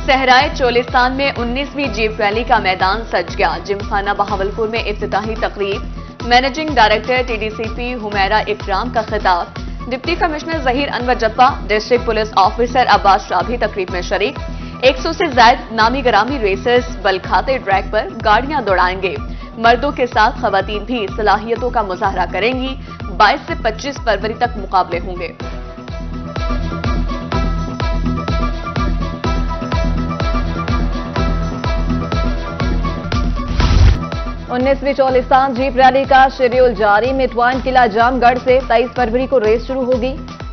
सहराए चोलिस्तान में 19वीं jeep rally का मैदान सज गया। जिमखाना बहावलपुर में इफ्तिताही तकरीब। Managing director TDCP Humaira Ikram का खिताब। Deputy commissioner Zaheer Anwar Jappa, district police officer Abbas Shah भी तकरीब में शरीक। 100 से ज्यादा नामी गरामी रेसर्स बलखाते ट्रैक पर गाड़ियां दौड़ाएंगे। मर्दों के साथ खवातीन भी सलाहियतों का मुजाहरा करेंगी। 22 से 25 फरवरी तक मुकाबले होंगे। उन्नीसवीं चोलिस्तान जीप रैली का शेड्यूल जारी। मिटवाइन किला जामगढ़ से 23 फरवरी को रेस शुरू होगी।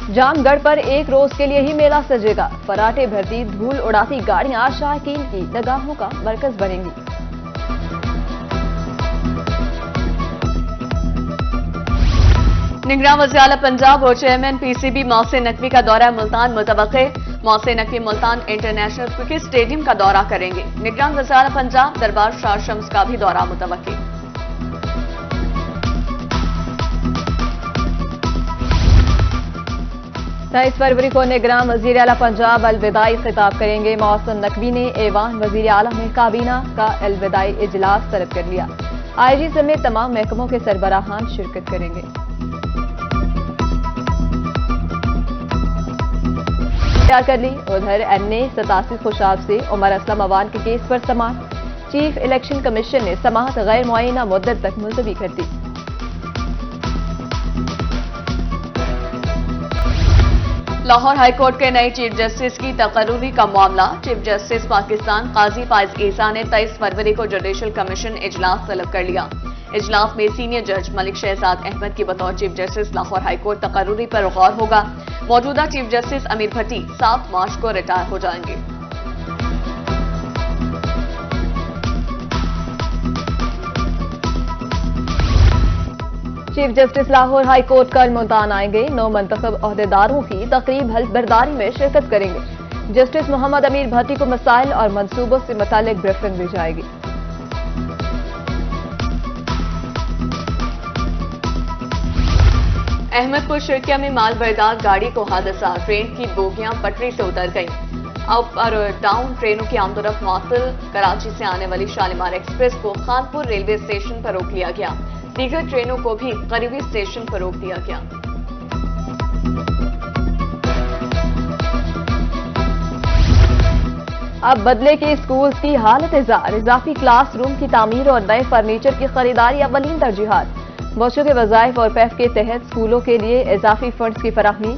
जामगढ़ पर एक रोज के लिए ही मेला सजेगा। फराटे भरती धूल उड़ाती गाड़ियां शायकीन की निगाहों का मरकज बनेंगी। निगरान वज़ीर आला पंजाब और चेयरमैन पीसीबी मोहसिन नकवी का दौरा मुल्तान मुतवक्के। Mohsin Naqvi Multan international cricket stadium का दौरा करेंगे। निगरान वज़ीर आला पंजाब दरबार शाह शम्स का भी दौरा मुतवक्के। 23 फरवरी को निगरान वज़ीर आला पंजाब अलविदाई खिताब करेंगे। मोहसिन नकवी ने ऐवान वज़ीर आला में काबीना का अलविदाई इजलास तलब कर लिया। आईजी समेत तमाम महकमों के सरबराहान शिरकत करेंगे। तैयार कर ली। उधर एनए 87 खुशाब से उमर असलम अवान के केस पर समाअत। चीफ इलेक्शन कमीशन ने समाअत गैर मुअय्यना मुद्दत तक मुलतवी कर दी। लाहौर हाईकोर्ट के नए चीफ जस्टिस की तकर्रुरी का मामला। चीफ जस्टिस पाकिस्तान काजी फाइज ईसा ने 23 फरवरी को जुडिशल कमीशन इजलास तलब कर लिया। इजलास में सीनियर जज मलिक शहजाद अहमद की बतौर चीफ जस्टिस लाहौर हाईकोर्ट तकर्रुरी पर गौर होगा। मौजूदा चीफ जस्टिस अमीर भट्टी 7 मार्च को रिटायर हो जाएंगे। Chief justice Lahore high court कल मुल्तान आएंगे। 9 मुंतखब ओहदेदारों की तकरीब हल्फ बर्दारी में शिरकत करेंगे। जस्टिस मोहम्मद अमीर भट्टी को मसाइल और मंसूबों से मुतालिक ब्रीफिंग दी जाएगी। अहमदपुर शिरकिया में माल बरदार गाड़ी को हादसा। ट्रेन की बोगियां पटरी से उतर गईं। अप और डाउन ट्रेनों की आमदोरफ्त मुअत्तल। कराची से आने वाली शालीमार एक्सप्रेस को खानपुर रेलवे स्टेशन पर रोक लिया गया। दीगर ट्रेनों को भी करीबी स्टेशन पर रोक दिया गया। अब बदले के स्कूल्स की हालत इजाफी क्लासरूम की तामीर और नए फर्नीचर की खरीदारी अवलीन तरजीहात। बच्चों के वज़ाइफ और पैफ के तहत स्कूलों के लिए इजाफी फंड्स की फराहमी।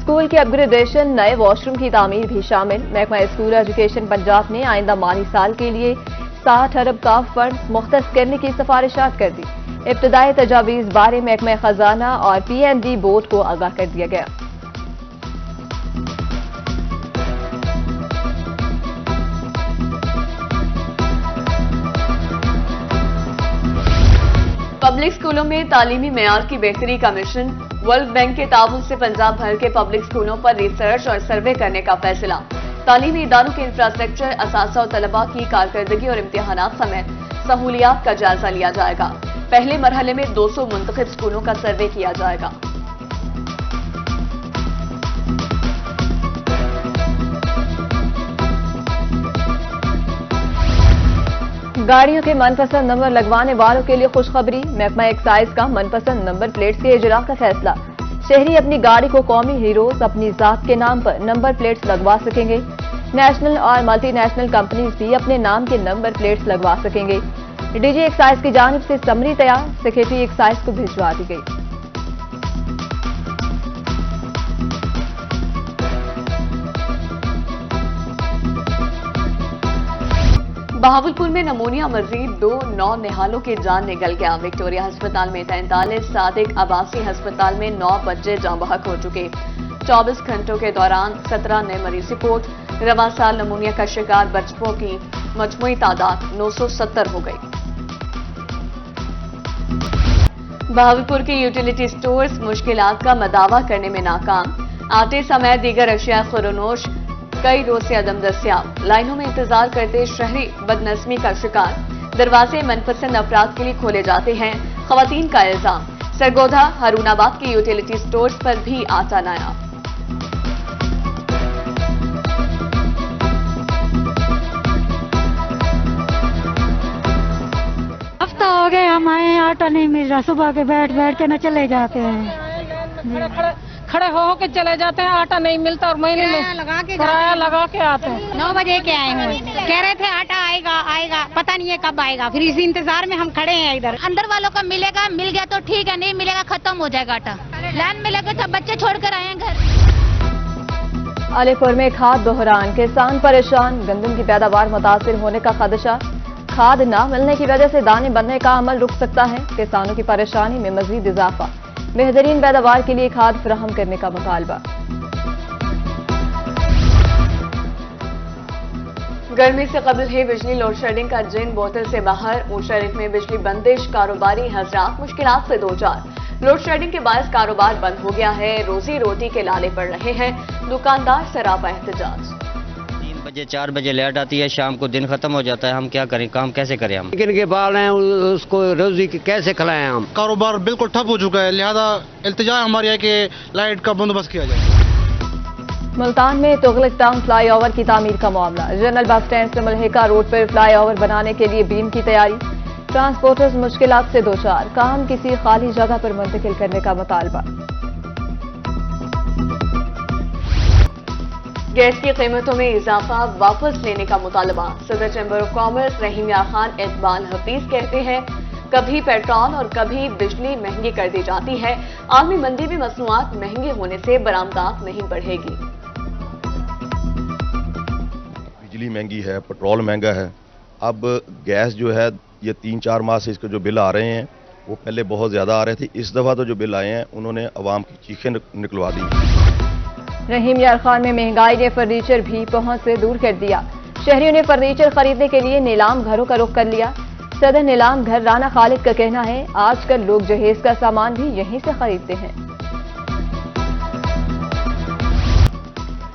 स्कूल की अपग्रेडेशन, नए वॉशरूम की तामीर भी शामिल। महकमा स्कूल एजुकेशन पंजाब ने आइंदा माली साल के लिए 60 अरब का फंड मुख्तस करने की सिफारिशात कर दी। इब्तदाई तजावीज़ बारे महकमा खजाना और पीएनबी बोर्ड को आगाह कर दिया गया। पब्लिक स्कूलों में तालीमी मेयार की बेहतरी का मिशन। वर्ल्ड बैंक के ताउन से पंजाब भर के पब्लिक स्कूलों पर रिसर्च और सर्वे करने का फैसला। तालीमी इदारों के इंफ्रास्ट्रक्चर, असातिज़ा और तलबा की कारकर्दगी और इम्तिहानात समेत सहूलियात का जायजा लिया जाएगा। पहले मरहले में 200 मुंतखब स्कूलों का सर्वे किया जाएगा। गाड़ियों के मनपसंद नंबर लगवाने वालों के लिए खुशखबरी। महकमा एक्साइज का मनपसंद नंबर प्लेट्स के इजरा का फैसला। शहरी अपनी गाड़ी को कौमी हीरोज अपनी जात के नाम पर नंबर प्लेट्स लगवा सकेंगे। नेशनल और मल्टीनेशनल कंपनीज भी अपने नाम के नंबर प्लेट्स लगवा सकेंगे। डीजी एक्साइज की जानिब से समरी तैयार सेक्रेटरी एक्साइज को भिजवा दी गई। बहावलपुर में नमूनिया मजीद 2 नौनिहालों की जान निकल गया। विक्टोरिया अस्पताल में 43, सादिक आबासी अस्पताल में 9 बच्चे जाँ बहक हो चुके। 24 घंटों के दौरान 17 नए मरीज रिपोर्ट। रवां साल नमूनिया का शिकार बच्चों की मजमूई तादाद 970 हो गई। बहावलपुर के यूटिलिटी स्टोर्स मुश्किलात का मदावा करने में नाकाम। आटे समेत दीगर अशिया खुरोनोश कई रोज से अदम दस्तियाब। लाइनों में इंतजार करते शहरी बदनस्मी का शिकार। दरवाजे मनपसंद अफराद के लिए खोले जाते हैं, खवातीन का इल्जाम। सरगोधा हारूनाबाद के यूटिलिटी स्टोर्स पर भी आटा नायाब। आटा नहीं मिल रहा, सुबह के बैठ बैठ के न चले जाते हैं, खड़े हो के चले जाते हैं, आटा नहीं मिलता और महीने में किराया लगा के आते हैं। 9 बजे के आए हैं, कह रहे थे आटा आएगा आएगा, पता नहीं है कब आएगा, फिर इसी इंतजार में हम खड़े हैं इधर। अंदर वालों का मिलेगा, मिल गया तो ठीक है, नहीं मिलेगा खत्म हो जाएगा आटा। लाइन में लगे सब बच्चे छोड़कर आए हैं घर। अलीपुर में खाद बहरान, किसान परेशान, गंदम की पैदावार मुतासिर होने का खदशा। खाद न मिलने की वजह से दाने बनने का अमल रुक सकता है, किसानों की परेशानी में मजीद इजाफा। बेहतरीन पैदावार के लिए खाद फराहम करने का मुतालबा। गर्मी से कबल ही बिजली लोड शेडिंग का जिन बोतल से बाहर। ऊंट शरीफ में बिजली बंदिश, कारोबारी हजरात मुश्किलात से दो चार। लोड शेडिंग के बायस कारोबार बंद हो गया है, रोजी रोटी के लाले पड़ रहे हैं, दुकानदार सरापा एहतजाज। 3 बजे 4 बजे लाइट आती है, शाम को दिन खत्म हो जाता है, हम क्या करें, काम कैसे करें हम? लेकिन के बाल हैं उसको रोजी की कैसे खिलाएं हम? कारोबार बिल्कुल ठप हो चुका है, लिहाजा इल्तिजा हमारी है कि लाइट का बंदोबस्त किया जाए। मुल्तान में तुगलक टाउन फ्लाईओवर की तामीर का मामला। जनरल बस स्टैंड से मलहिका रोड पर फ्लाईओवर बनाने के लिए बीम की तैयारी। ट्रांसपोर्टर्स मुश्किलात से दो चार, काम किसी खाली जगह पर मुंतकिल करने का मुतालबा। गैस की कीमतों में इजाफा वापस लेने का मुतालबा। सदर चैम्बर ऑफ कॉमर्स रहीम यार खान इकबाल हफीज कहते हैं, कभी पेट्रोल और कभी बिजली महंगी कर दी जाती है, आलमी मंदी में मसनूआत महंगे होने से बरामदात नहीं बढ़ेगी। बिजली महंगी है, पेट्रोल महंगा है। अब गैस जो है ये 3-4 माह से इसके जो बिल आ रहे हैं वो पहले बहुत ज़्यादा आ रहे थे, इस दफ़ा तो जो बिल आए हैं उन्होंने अवाम की चीखें निकलवा दी। रहीम यार खान में महंगाई ने फर्नीचर भी पहुंच से दूर कर दिया। शहरियों ने फर्नीचर खरीदने के लिए नीलाम घरों का रुख कर लिया। सदर नीलाम घर राना खालिद का कहना है, आजकल लोग जहेज का सामान भी यहीं से खरीदते हैं।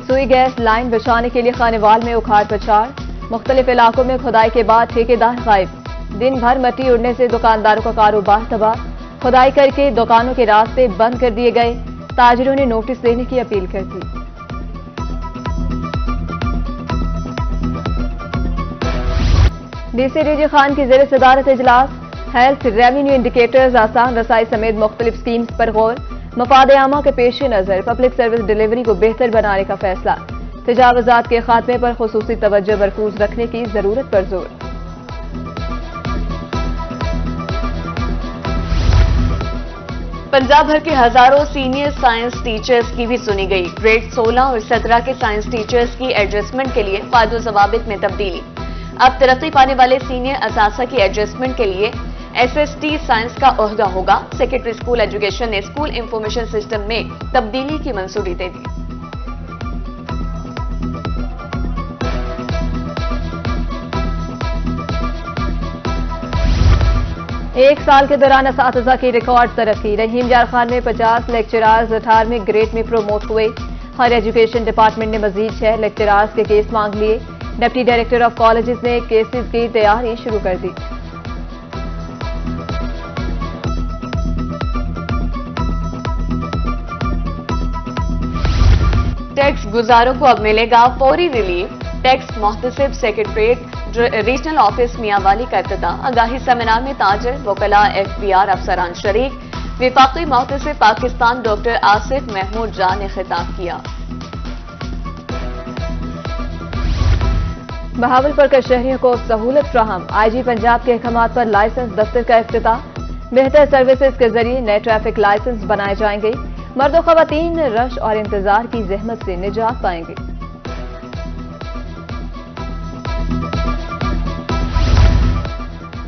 सुई गैस लाइन बिछाने के लिए खानेवाल में उखाड़ पछाड़। मुख्तलिफ इलाकों में खुदाई के बाद ठेकेदार गायब। दिन भर मट्टी उड़ने से दुकानदारों का कारोबार तबाह। खुदाई करके दुकानों के रास्ते बंद कर दिए गए। ताजिरों ने नोटिस देने की अपील कर दी। डीसी रिजी खान की ज़ेर सदारत इजलास। हेल्थ रेवेन्यू इंडिकेटर्स, आसान रसाई समेत मुख्तलिफ स्कीम्स पर गौर। मफाद आमा के पेश नजर पब्लिक सर्विस डिलीवरी को बेहतर बनाने का फैसला। तजावुज़ात के खात्मे पर खुसूसी तवज्जो मरकूज रखने की जरूरत पर जोर। पंजाब भर के हजारों सीनियर साइंस टीचर्स की भी सुनी गई। ग्रेड 16 और 17 के साइंस टीचर्स की एडजस्टमेंट के लिए क़ायदो ज़वाबित में तब्दीली। अब तरक्की पाने वाले सीनियर असासा की एडजस्टमेंट के लिए SST साइंस का ओहदा होगा। सेक्रेटरी स्कूल एजुकेशन ने स्कूल इंफॉर्मेशन सिस्टम में तब्दीली की मंजूरी दे दी। एक साल के दौरान असातिज़ा की रिकॉर्ड तरक्की। रहीम यार खान में 50 लेक्चरार्स 18वें ग्रेड में प्रमोट हुए। हायर एजुकेशन डिपार्टमेंट ने मजीद 6 लेक्चरार्स के केस मांग लिए। डिप्टी डायरेक्टर ऑफ कॉलेजेस ने केसेस की तैयारी शुरू कर दी। टैक्स गुजारों को अब मिलेगा फौरी रिलीफ। टैक्स मोहतसिब सेक्रेटरीट रीजनल ऑफिस मियांवाली का इफ्तिताह। आगाही सेमिनार में ताजर, वकला, FBR अफसरान शरीक। विफाकी मोहतसिब पाकिस्तान डॉक्टर आसिफ महमूद जा ने खिताब किया। बहावलपुर के शहरियों को सहूलत फ्राहम। IG पंजाब के अहकामात पर लाइसेंस दफ्तर का इफ्तिताह। बेहतर सर्विसेज के जरिए नए ट्रैफिक लाइसेंस बनाए जाएंगे। मर्द और खवातीन रश और इंतजार की जहमत से निजात पाएंगे।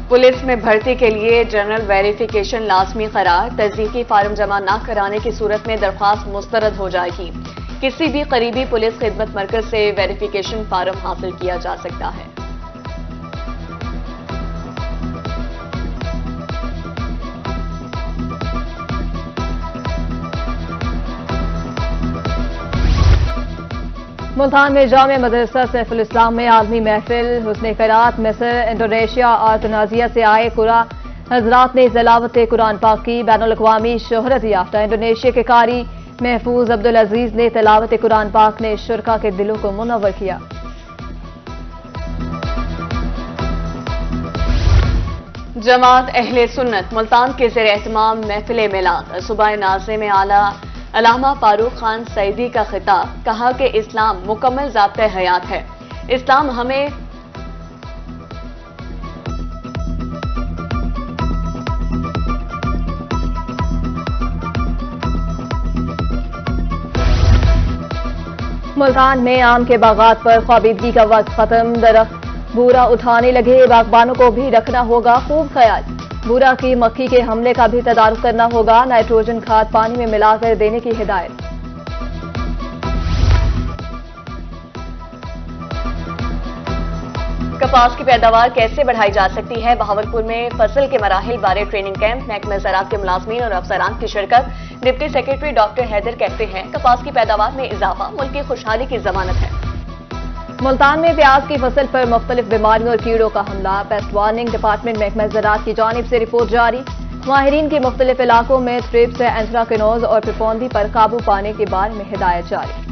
पुलिस में भर्ती के लिए जनरल वेरिफिकेशन लाजमी करार। तस्दीकी फार्म जमा न कराने की सूरत में दरख्वास्त मुस्तरद हो जाएगी। किसी भी करीबी पुलिस खिदमत मरकज से वेरिफिकेशन फार्म हासिल किया जा सकता है। मुल्तान में जामे मदरसा सैफुल इस्लाम में आलमी महफिल। हुस्न क़िराअत मिस्र, इंडोनेशिया और तुनाजिया से आए कुरा हजरात ने तिलावत कुरान पाक की। बैनुल अक़वामी शोहरत याफ्ता इंडोनेशिया के कारी महफूज अब्दुल अजीज ने तिलावत कुरान पाक ने शुरका के दिलों को मुनव्वर किया। जमात अहले सुन्नत मुल्तान के ज़ेर एहतमाम महफिल मिलाद सुबह नाज़े में आला अल्लामा फारूक खान सईदी का खिताब, कहा कि इस्लाम मुकम्मल ज़ाब्ते हयात है। इस्लाम हमें मुल्तान में आम के बागात पर ख्वाबिदगी का वक्त खत्म, दरख्त बूरा उठाने लगे, बागबानों को भी रखना होगा खूब ख्याल। बूरा की मक्खी के हमले का भी तदारुक करना होगा, नाइट्रोजन खाद पानी में मिलाकर देने की हिदायत। कपास की पैदावार कैसे बढ़ाई जा सकती है, बहावलपुर में फसल के मराहिल बारे ट्रेनिंग कैंप, महकमा ज़राअत के मुलाजमीन और अफसरान की शिरकत। डिप्टी सेक्रेटरी डॉक्टर हैदर कहते हैं कपास की पैदावार में इजाफा मुल्क की खुशहाली की जमानत है। मुल्तान में प्याज की फसल पर मुख्तलिफ बीमारियों और कीड़ों का हमला, पेस्ट वार्निंग डिपार्टमेंट महकमा ज़राअत की जानिब से रिपोर्ट जारी। माहिरीन की मुख्तलिफ इलाकों में थ्रिप्स, एंथ्राकिनोज और पिपौंदी पर काबू पाने के बारे में हिदायत जारी।